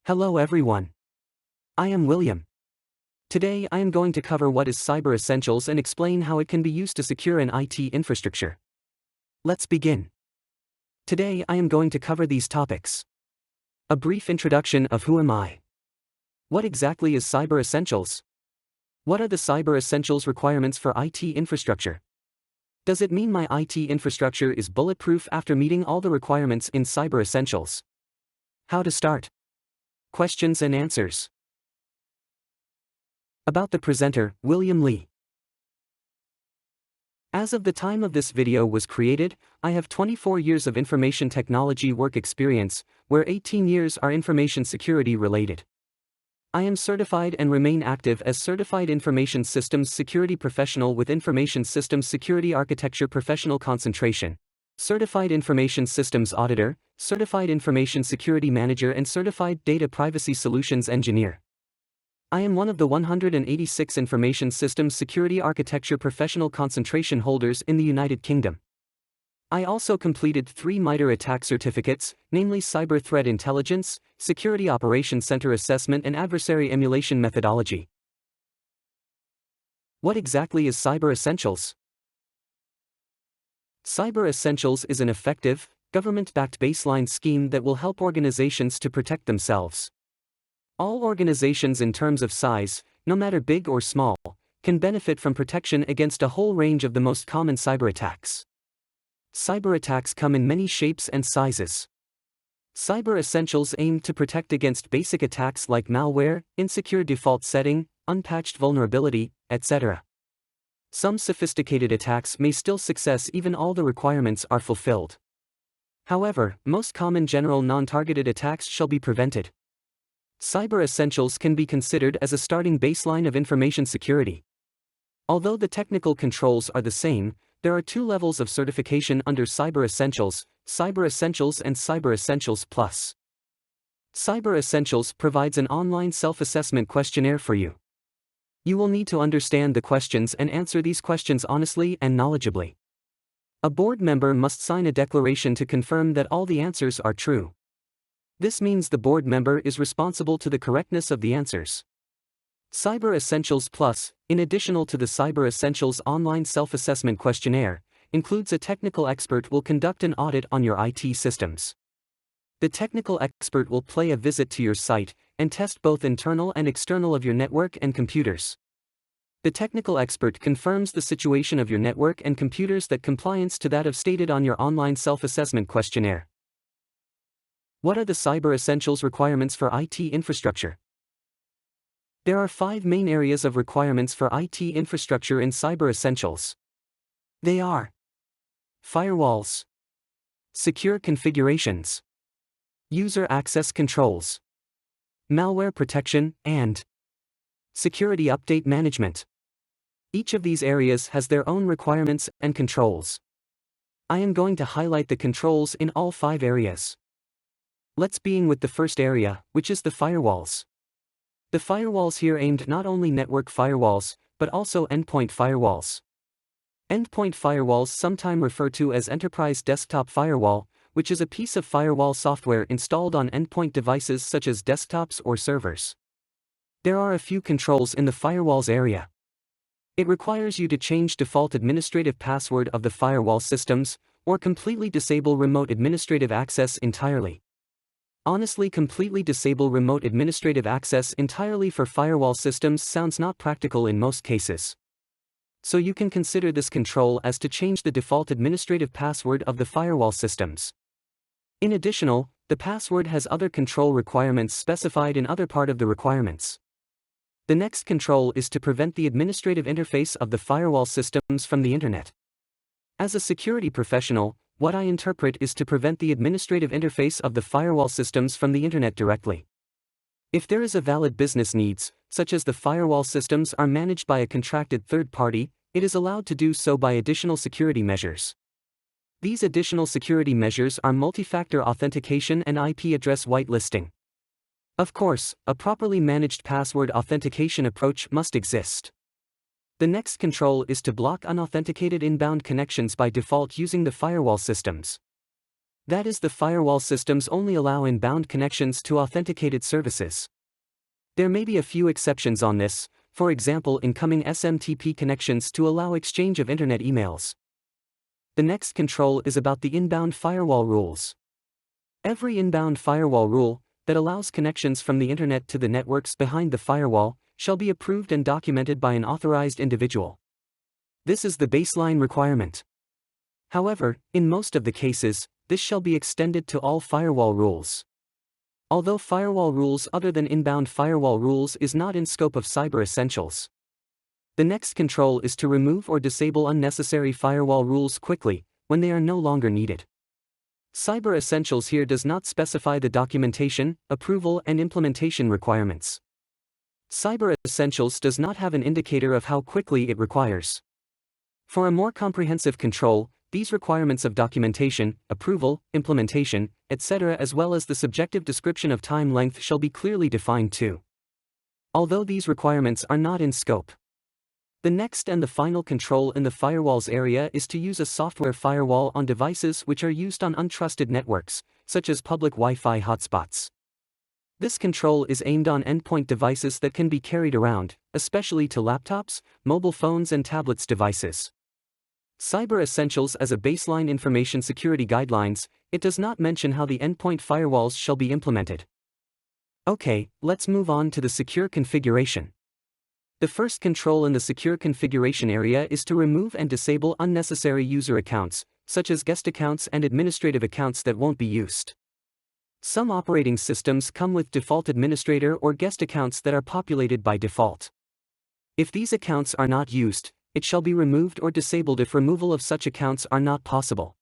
Hello everyone. I am William. Today I am going to cover what is Cyber Essentials and explain how it can be used to secure an IT infrastructure. Let's begin. Today I am going to cover these topics. A brief introduction of who am I? What exactly is Cyber Essentials? What are the Cyber Essentials requirements for IT infrastructure? Does it mean my IT infrastructure is bulletproof after meeting all the requirements in Cyber Essentials? How to start? Questions and answers. About the presenter, William Lee. As of the time of this video was created, I have 24 years of information technology work experience, where 18 years are information security related. I am certified and remain active as Certified Information Systems Security Professional with Information Systems Security Architecture Professional Concentration, Certified Information Systems Auditor, Certified Information Security Manager and Certified Data Privacy Solutions Engineer. I am one of the 186 Information Systems Security Architecture Professional Concentration holders in the United Kingdom. I also completed 3 MITRE attack certificates, namely Cyber Threat Intelligence, Security Operations Center Assessment and Adversary Emulation Methodology. What exactly is Cyber Essentials? Cyber Essentials is an effective, government-backed baseline scheme that will help organizations to protect themselves. All organizations in terms of size, no matter big or small, can benefit from protection against a whole range of the most common cyber attacks. Cyber attacks come in many shapes and sizes. Cyber Essentials aim to protect against basic attacks like malware, insecure default setting, unpatched vulnerability, etc. Some sophisticated attacks may still success even all the requirements are fulfilled. However, most common general non-targeted attacks shall be prevented. Cyber Essentials can be considered as a starting baseline of information security. Although the technical controls are the same, there are 2 levels of certification under Cyber Essentials, Cyber Essentials and Cyber Essentials Plus. Cyber Essentials provides an online self-assessment questionnaire for you. You will need to understand the questions and answer these questions honestly and knowledgeably. A board member must sign a declaration to confirm that all the answers are true. This means the board member is responsible to the correctness of the answers. Cyber Essentials Plus, in addition to the Cyber Essentials online self-assessment questionnaire, includes a technical expert will conduct an audit on your IT systems. The technical expert will pay a visit to your site and test both internal and external of your network and computers. The technical expert confirms the situation of your network and computers that compliance to that of stated on your online self-assessment questionnaire. What are the Cyber Essentials requirements for IT infrastructure? There are 5 main areas of requirements for IT infrastructure in Cyber Essentials. They are firewalls, secure configurations, user access controls, malware protection, and security update management. Each of these areas has their own requirements and controls. I am going to highlight the controls in all 5 areas. Let's begin with the first area, which is the firewalls. The firewalls here aimed not only network firewalls, but also endpoint firewalls. Endpoint firewalls sometimes referred to as enterprise desktop firewall, which is a piece of firewall software installed on endpoint devices such as desktops or servers. There are a few controls in the firewalls area. It requires you to change default administrative password of the firewall systems, or completely disable remote administrative access entirely. Honestly, completely disable remote administrative access entirely for firewall systems sounds not practical in most cases. So you can consider this control as to change the default administrative password of the firewall systems. In addition, the password has other control requirements specified in other part of the requirements. The next control is to prevent the administrative interface of the firewall systems from the internet. As a security professional, what I interpret is to prevent the administrative interface of the firewall systems from the internet directly. If there is a valid business needs, such as the firewall systems are managed by a contracted third party, it is allowed to do so by additional security measures. These additional security measures are multi-factor authentication and IP address whitelisting. Of course, a properly managed password authentication approach must exist. The next control is to block unauthenticated inbound connections by default using the firewall systems. That is, the firewall systems only allow inbound connections to authenticated services. There may be a few exceptions on this, for example incoming SMTP connections to allow exchange of internet emails. The next control is about the inbound firewall rules. Every inbound firewall rule that allows connections from the internet to the networks behind the firewall shall be approved and documented by an authorized individual. This is the baseline requirement. However, in most of the cases, this shall be extended to all firewall rules. Although firewall rules other than inbound firewall rules is not in scope of Cyber Essentials. The next control is to remove or disable unnecessary firewall rules quickly, when they are no longer needed. Cyber Essentials here does not specify the documentation, approval and implementation requirements. Cyber Essentials does not have an indicator of how quickly it requires. For a more comprehensive control, these requirements of documentation, approval, implementation, etc. as well as the subjective description of time length shall be clearly defined too. Although these requirements are not in scope. The next and the final control in the firewalls area is to use a software firewall on devices which are used on untrusted networks, such as public Wi-Fi hotspots. This control is aimed on endpoint devices that can be carried around, especially to laptops, mobile phones and tablets devices. Cyber Essentials as a baseline information security guidelines, it does not mention how the endpoint firewalls shall be implemented. Okay, let's move on to the secure configuration. The first control in the secure configuration area is to remove and disable unnecessary user accounts, such as guest accounts and administrative accounts that won't be used. Some operating systems come with default administrator or guest accounts that are populated by default. If these accounts are not used, it shall be removed or disabled if removal of such accounts are not possible.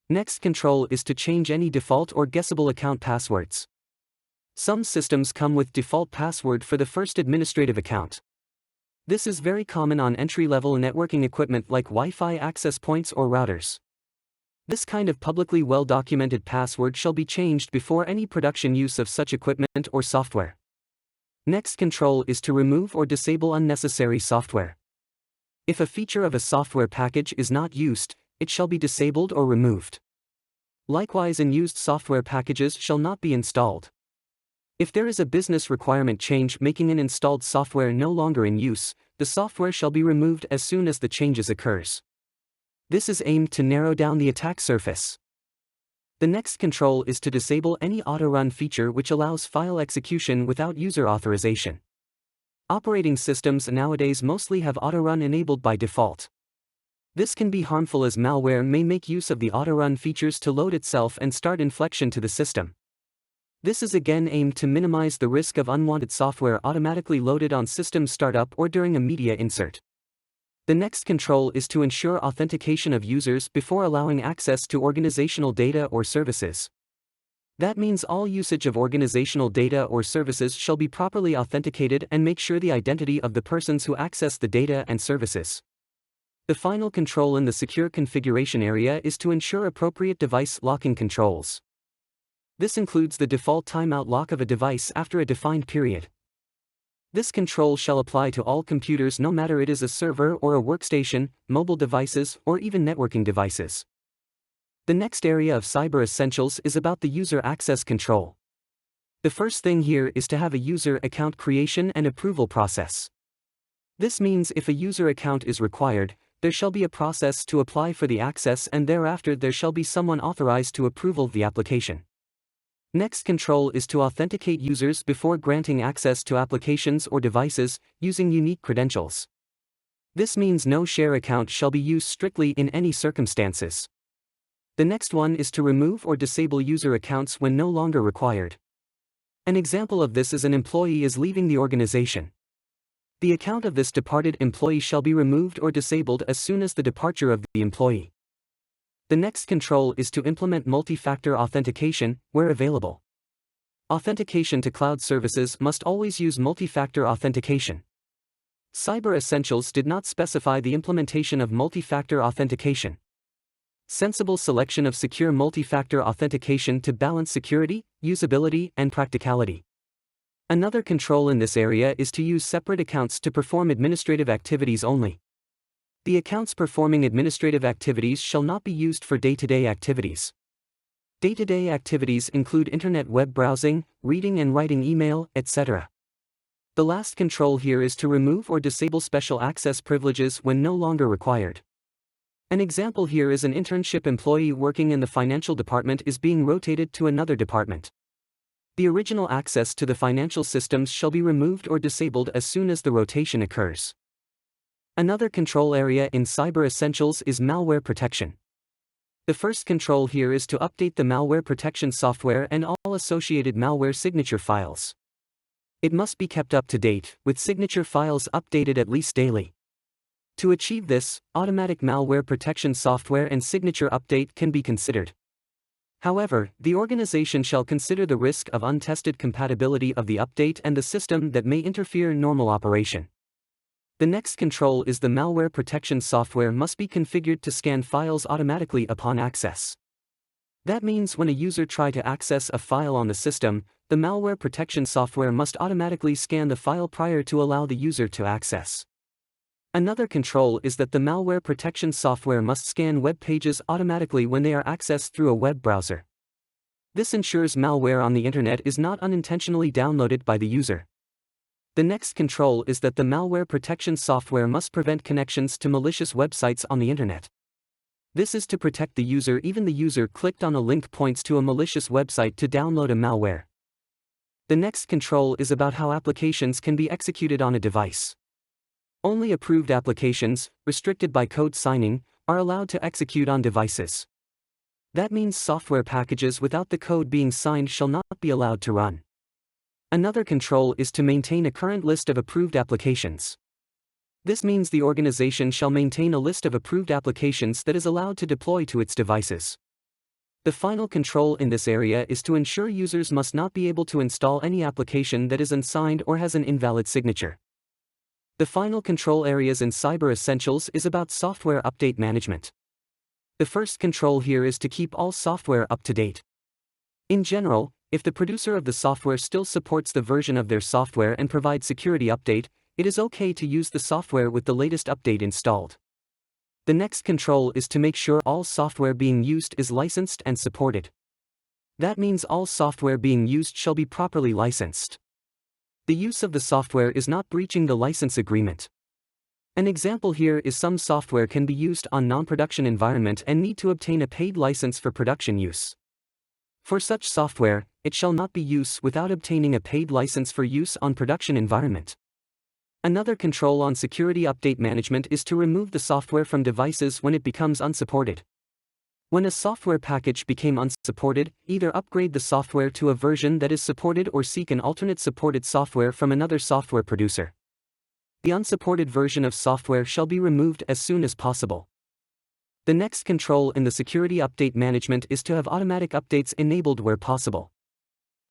Next control is to change any default or guessable account passwords. Some systems come with default password for the first administrative account. This is very common on entry-level networking equipment like Wi-Fi access points or routers. This kind of publicly well-documented password shall be changed before any production use of such equipment or software. Next control is to remove or disable unnecessary software. If a feature of a software package is not used, it shall be disabled or removed. Likewise, unused software packages shall not be installed. If there is a business requirement change making an installed software no longer in use, the software shall be removed as soon as the changes occurs. This is aimed to narrow down the attack surface. The next control is to disable any auto-run feature which allows file execution without user authorization. Operating systems nowadays mostly have auto-run enabled by default. This can be harmful as malware may make use of the auto-run features to load itself and start inflection to the system. This is again aimed to minimize the risk of unwanted software automatically loaded on system startup or during a media insert. The next control is to ensure authentication of users before allowing access to organizational data or services. That means all usage of organizational data or services shall be properly authenticated and make sure the identity of the persons who access the data and services. The final control in the secure configuration area is to ensure appropriate device locking controls. This includes the default timeout lock of a device after a defined period. This control shall apply to all computers no matter it is a server or a workstation, mobile devices, or even networking devices. The next area of Cyber Essentials is about the user access control. The first thing here is to have a user account creation and approval process. This means if a user account is required, there shall be a process to apply for the access and thereafter there shall be someone authorized to approve the application. Next control is to authenticate users before granting access to applications or devices, using unique credentials. This means no share account shall be used strictly in any circumstances. The next one is to remove or disable user accounts when no longer required. An example of this is an employee is leaving the organization. The account of this departed employee shall be removed or disabled as soon as the departure of the employee. The next control is to implement multi-factor authentication, where available. Authentication to cloud services must always use multi-factor authentication. Cyber Essentials did not specify the implementation of multi-factor authentication. Sensible selection of secure multi-factor authentication to balance security, usability, and practicality. Another control in this area is to use separate accounts to perform administrative activities only. The accounts performing administrative activities shall not be used for day-to-day activities. Day-to-day activities include internet web browsing, reading and writing email, etc. The last control here is to remove or disable special access privileges when no longer required. An example here is an internship employee working in the financial department is being rotated to another department. The original access to the financial systems shall be removed or disabled as soon as the rotation occurs. Another control area in Cyber Essentials is Malware Protection. The first control here is to update the Malware Protection software and all associated malware signature files. It must be kept up to date, with signature files updated at least daily. To achieve this, automatic malware protection software and signature update can be considered. However, the organization shall consider the risk of untested compatibility of the update and the system that may interfere in normal operation. The next control is the malware protection software must be configured to scan files automatically upon access. That means when a user tries to access a file on the system, the malware protection software must automatically scan the file prior to allow the user to access. Another control is that the malware protection software must scan web pages automatically when they are accessed through a web browser. This ensures malware on the internet is not unintentionally downloaded by the user. The next control is that the malware protection software must prevent connections to malicious websites on the internet. This is to protect the user even the user clicked on a link points to a malicious website to download a malware. The next control is about how applications can be executed on a device. Only approved applications, restricted by code signing, are allowed to execute on devices. That means software packages without the code being signed shall not be allowed to run. Another control is to maintain a current list of approved applications. This means the organization shall maintain a list of approved applications that is allowed to deploy to its devices. The final control in this area is to ensure users must not be able to install any application that is unsigned or has an invalid signature. The final control areas in Cyber Essentials is about software update management. The first control here is to keep all software up to date. In general, if the producer of the software still supports the version of their software and provides security update, it is okay to use the software with the latest update installed. The next control is to make sure all software being used is licensed and supported. That means all software being used shall be properly licensed. The use of the software is not breaching the license agreement. An example here is some software can be used on non-production environment and need to obtain a paid license for production use. For such software, it shall not be used without obtaining a paid license for use on production environment. Another control on security update management is to remove the software from devices when it becomes unsupported. When a software package became unsupported, either upgrade the software to a version that is supported or seek an alternate supported software from another software producer. The unsupported version of software shall be removed as soon as possible. The next control in the security update management is to have automatic updates enabled where possible.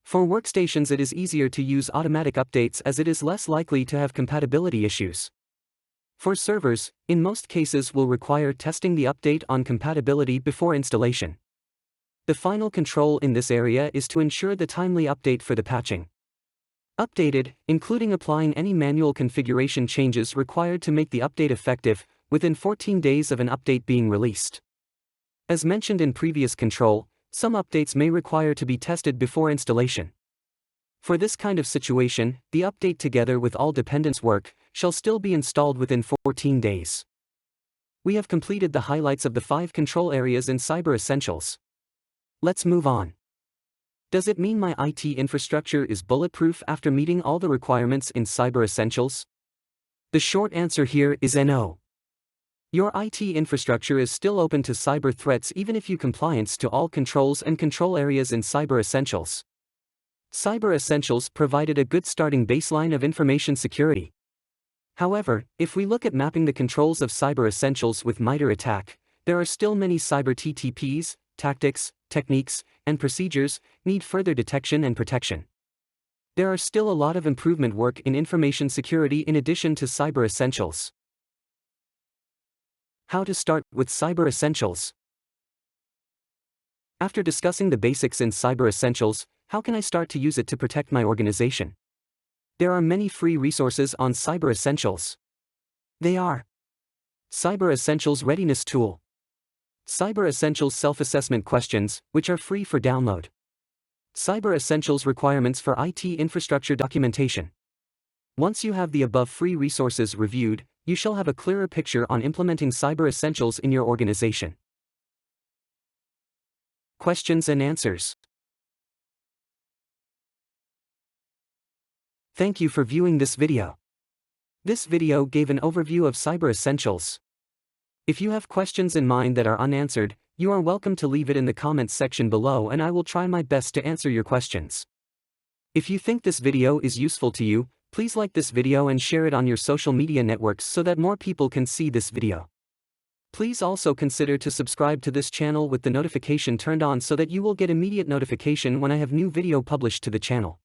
For workstations it is easier to use automatic updates as it is less likely to have compatibility issues. For servers, in most cases will require testing the update on compatibility before installation. The final control in this area is to ensure the timely update for the patching. Updated, including applying any manual configuration changes required to make the update effective, within 14 days of an update being released. As mentioned in previous control, some updates may require to be tested before installation. For this kind of situation, the update together with all dependents work, shall still be installed within 14 days. We have completed the highlights of the 5 control areas in Cyber Essentials. Let's move on. Does it mean my IT infrastructure is bulletproof after meeting all the requirements in Cyber Essentials? The short answer here is no. Your IT infrastructure is still open to cyber threats even if you compliance to all controls and control areas in Cyber Essentials. Cyber Essentials provided a good starting baseline of information security. However, if we look at mapping the controls of Cyber Essentials with MITRE ATT&CK, there are still many cyber TTPs, tactics, techniques, and procedures need further detection and protection. There are still a lot of improvement work in information security in addition to Cyber Essentials. How to start with Cyber Essentials. After discussing the basics in Cyber Essentials, how can I start to use it to protect my organization? There are many free resources on Cyber Essentials. They are Cyber Essentials Readiness Tool, Cyber Essentials Self-Assessment Questions, which are free for download. Cyber Essentials Requirements for IT Infrastructure Documentation. Once you have the above free resources reviewed, you shall have a clearer picture on implementing Cyber Essentials in your organization. Questions and answers. Thank you for viewing this video. This video gave an overview of Cyber Essentials. If you have questions in mind that are unanswered, you are welcome to leave it in the comments section below and I will try my best to answer your questions. If you think this video is useful to you, please like this video and share it on your social media networks so that more people can see this video. Please also consider to subscribe to this channel with the notification turned on so that you will get immediate notification when I have new video published to the channel.